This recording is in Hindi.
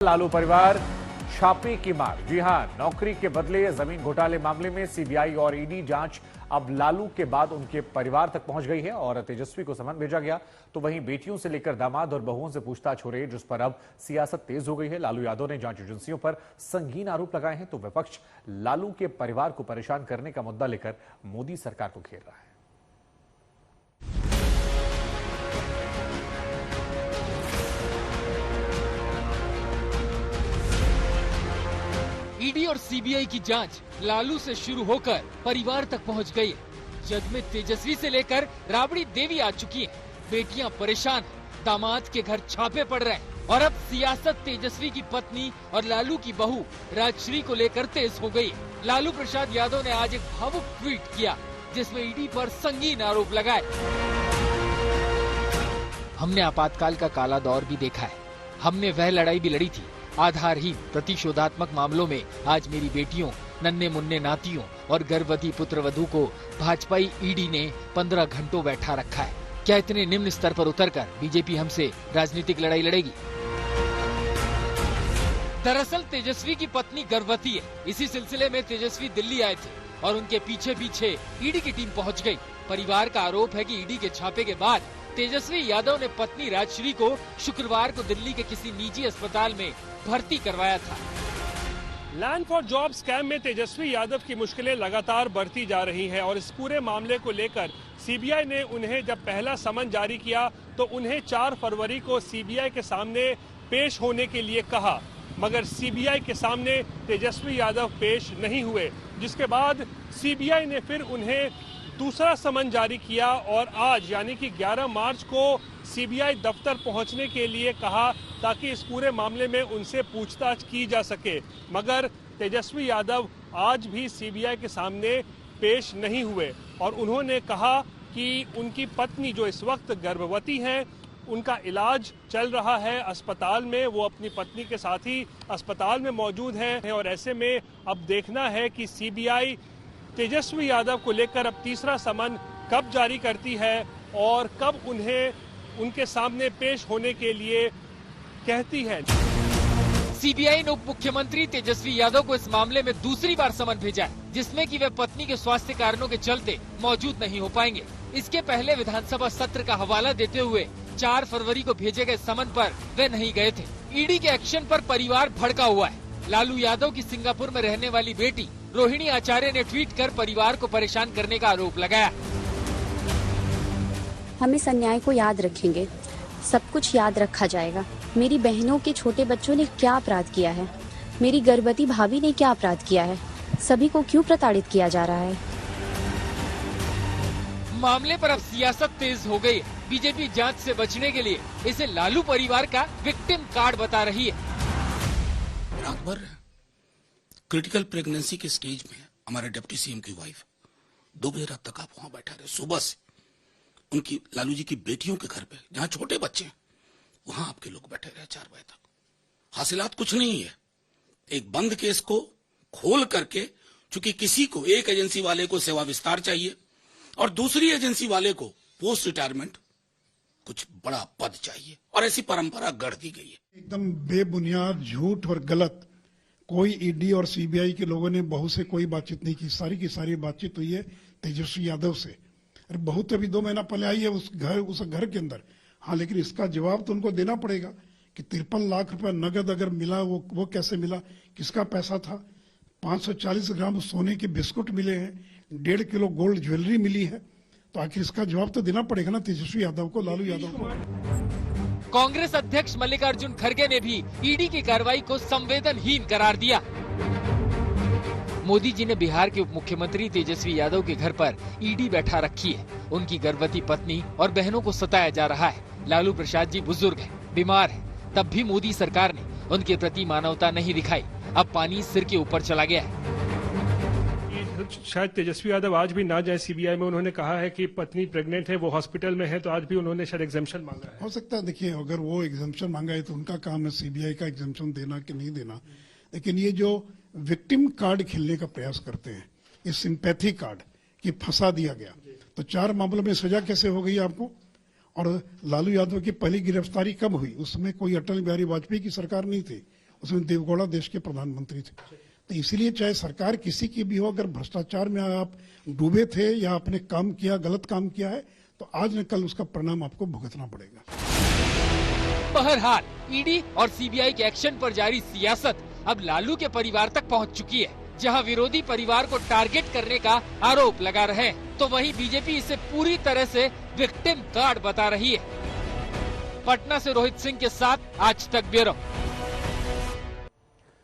लालू परिवार छापे की मार। जी हां, नौकरी के बदले जमीन घोटाले मामले में सीबीआई और ईडी जांच अब लालू के बाद उनके परिवार तक पहुंच गई है और तेजस्वी को समन भेजा गया। तो वहीं बेटियों से लेकर दामाद और बहुओं से पूछताछ हो रही है, जिस पर अब सियासत तेज हो गई है। लालू यादव ने जांच एजेंसियों पर संगीन आरोप लगाए हैं, तो विपक्ष लालू के परिवार को परेशान करने का मुद्दा लेकर मोदी सरकार को घेर रहा है। ईडी और सीबीआई की जांच लालू से शुरू होकर परिवार तक पहुंच गई है। जज में तेजस्वी से लेकर राबड़ी देवी आ चुकी है। बेटियां परेशान हैं, दामाद के घर छापे पड़ रहे हैं और अब सियासत तेजस्वी की पत्नी और लालू की बहू राजश्री को लेकर तेज हो गई है। लालू प्रसाद यादव ने आज एक भावुक ट्वीट किया, जिसमें ईडी पर संगीन आरोप लगाए। हमने आपातकाल का काला दौर भी देखा है, हमने वह लड़ाई भी लड़ी थी। आधारहीन प्रतिशोधात्मक मामलों में आज मेरी बेटियों, नन्हे मुन्ने नातियों और गर्भवती पुत्रवधू को भाजपाई ईडी ने 15 घंटों बैठा रखा है। क्या इतने निम्न स्तर पर उतरकर बीजेपी हमसे राजनीतिक लड़ाई लड़ेगी? दरअसल तेजस्वी की पत्नी गर्भवती है। इसी सिलसिले में तेजस्वी दिल्ली आए थे और उनके पीछे पीछे ईडी की टीम पहुंच गई। परिवार का आरोप है कि ईडी के छापे के बाद तेजस्वी यादव ने पत्नी राजश्री को शुक्रवार को दिल्ली के किसी निजी अस्पताल में भर्ती करवाया था। लैंड फॉर जॉब स्कैम में तेजस्वी यादव की मुश्किलें लगातार बढ़ती जा रही हैं और इस पूरे मामले को लेकर सीबीआई ने उन्हें जब पहला समन जारी किया तो उन्हें 4 फरवरी को सीबीआई के सामने पेश होने के लिए कहा, मगर सीबीआई के सामने तेजस्वी यादव पेश नहीं हुए, जिसके बाद सीबीआई ने फिर उन्हें दूसरा समन जारी किया और आज यानी कि 11 मार्च को सीबीआई दफ्तर पहुंचने के लिए कहा ताकि इस पूरे मामले में उनसे पूछताछ की जा सके। मगर तेजस्वी यादव आज भी सीबीआई के सामने पेश नहीं हुए और उन्होंने कहा कि उनकी पत्नी जो इस वक्त गर्भवती हैं, उनका इलाज चल रहा है अस्पताल में, वो अपनी पत्नी के साथ ही अस्पताल में मौजूद हैं और ऐसे में अब देखना है कि सीबीआई तेजस्वी यादव को लेकर अब तीसरा समन कब जारी करती है और कब उन्हें उनके सामने पेश होने के लिए कहती है। सीबीआई ने उप मुख्यमंत्री तेजस्वी यादव को इस मामले में दूसरी बार समन भेजा है, जिसमें कि वे पत्नी के स्वास्थ्य कारणों के चलते मौजूद नहीं हो पाएंगे। इसके पहले विधानसभा सत्र का हवाला देते हुए 4 फरवरी को भेजे गए समन पर वे नहीं गए थे। ईडी के एक्शन पर परिवार भड़का हुआ है। लालू यादव की सिंगापुर में रहने वाली बेटी रोहिणी आचार्य ने ट्वीट कर परिवार को परेशान करने का आरोप लगाया। हम इस अन्याय को याद रखेंगे, सब कुछ याद रखा जाएगा। मेरी बहनों के छोटे बच्चों ने क्या अपराध किया है, मेरी गर्भवती भाभी ने क्या अपराध किया है, सभी को क्यों प्रताड़ित किया जा रहा है। मामले पर अब सियासत तेज हो गई। बीजेपी जांच से बचने के लिए इसे लालू परिवार का विक्टिम कार्ड बता रही है। रात भर क्रिटिकल प्रेगनेंसी के स्टेज में हमारे डिप्टी सीएम की वाइफ 2 बजे रात तक आप वहां बैठा रहे। सुबह से उनकी लालू जी की बेटियों के घर पे जहां छोटे बच्चे हैं वहां आपके लोग बैठे रहे 4 बजे तक। हासिलात कुछ नहीं है। एक बंद केस को खोल करके, चूंकि किसी को एक एजेंसी वाले को सेवा विस्तार चाहिए और दूसरी एजेंसी वाले को पोस्ट रिटायरमेंट कुछ बड़ा पद चाहिए और ऐसी परंपरा गढ़ दी गई है। एकदम बेबुनियाद झूठ और गलत। कोई ईडी और सीबीआई के लोगों ने बहू से कोई बातचीत नहीं की। सारी की सारी बातचीत हुई है तेजस्वी यादव से। अरे बहू तो अभी 2 महीना पहले आई है उस घर के अंदर। हाँ, लेकिन इसका जवाब तो उनको देना पड़ेगा कि 53 लाख रुपया नगद अगर मिला, वो कैसे मिला, किसका पैसा था। 540 ग्राम सोने के बिस्कुट मिले हैं, 1.5 किलो गोल्ड ज्वेलरी मिली है, तो आखिर इसका जवाब तो देना पड़ेगा ना तेजस्वी यादव को, लालू यादव को। कांग्रेस अध्यक्ष मल्लिकार्जुन खड़गे ने भी ईडी की कार्रवाई को संवेदनहीन करार दिया। मोदी जी ने बिहार के उप मुख्यमंत्री तेजस्वी यादव के घर पर ईडी बैठा रखी है। उनकी गर्भवती पत्नी और बहनों को सताया जा रहा है। लालू प्रसाद जी बुजुर्ग हैं, बीमार हैं, तब भी मोदी सरकार ने उनके प्रति मानवता नहीं दिखाई। अब पानी सिर के ऊपर चला गया है। शायद तेजस्वी यादव आज भी ना जाए सीबीआई में। उन्होंने कहा है कि पत्नी प्रेग्नेंट है, वो हॉस्पिटल में है, तो आज भी उन्होंने शायद एग्जाम्पशन मांगा है। हो सकता है, देखिए अगर वो एग्जाम्पशन मांगा है तो उनका काम है सीबीआई का एग्जाम्पशन देना कि नहीं देना। लेकिन ये जो विक्टिम कार्ड खेलने का प्रयास करते हैं, ये सिंपैथी कार्ड कि फंसा दिया गया, तो 4 मामलों में सजा कैसे हो गई आपको। और लालू यादव की पहली गिरफ्तारी कब हुई? उसमें कोई अटल बिहारी वाजपेयी की सरकार नहीं थी, उसमें देवगौड़ा देश के प्रधानमंत्री थे। तो इसलिए चाहे सरकार किसी की भी हो, अगर भ्रष्टाचार में आप डूबे थे या आपने काम किया, गलत काम किया है, तो आज न कल उसका परिणाम आपको भुगतना पड़ेगा। बहरहाल ईडी और सीबीआई के एक्शन पर जारी सियासत अब लालू के परिवार तक पहुंच चुकी है। जहां विरोधी परिवार को टारगेट करने का आरोप लगा रहे हैं, तो वहीं बीजेपी इसे पूरी तरह से विक्टिम कार्ड बता रही है। पटना से रोहित सिंह के साथ आज तक ब्यूरो।